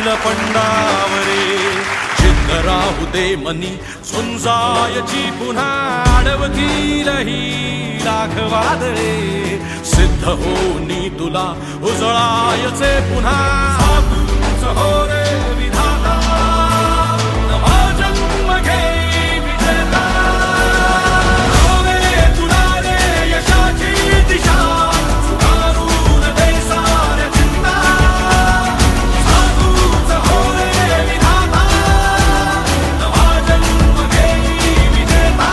नीलपंडावरे जिद्द राहू दे मनी झुंजायची पुन्हा अडवतील ही लाख वादळे सिद्ध होनी तुला उजळायचे पुन्हा साधूच हो रे विधाता नवा जन्म घे विजेता होवे तुला रे यशाची दिशा सुधारून दे साऱ्या चिंता साधूच हो रे विधाता नवा जन्म घे विजेता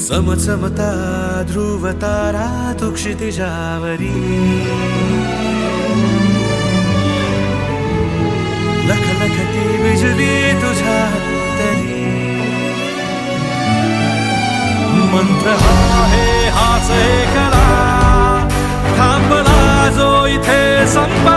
चमचमता ध्रुव तारा तू क्षितिजावरी लखलखती बिजली तुझ्या तरी मंत्र आहे हाच एकला थांबला जो इथे संपा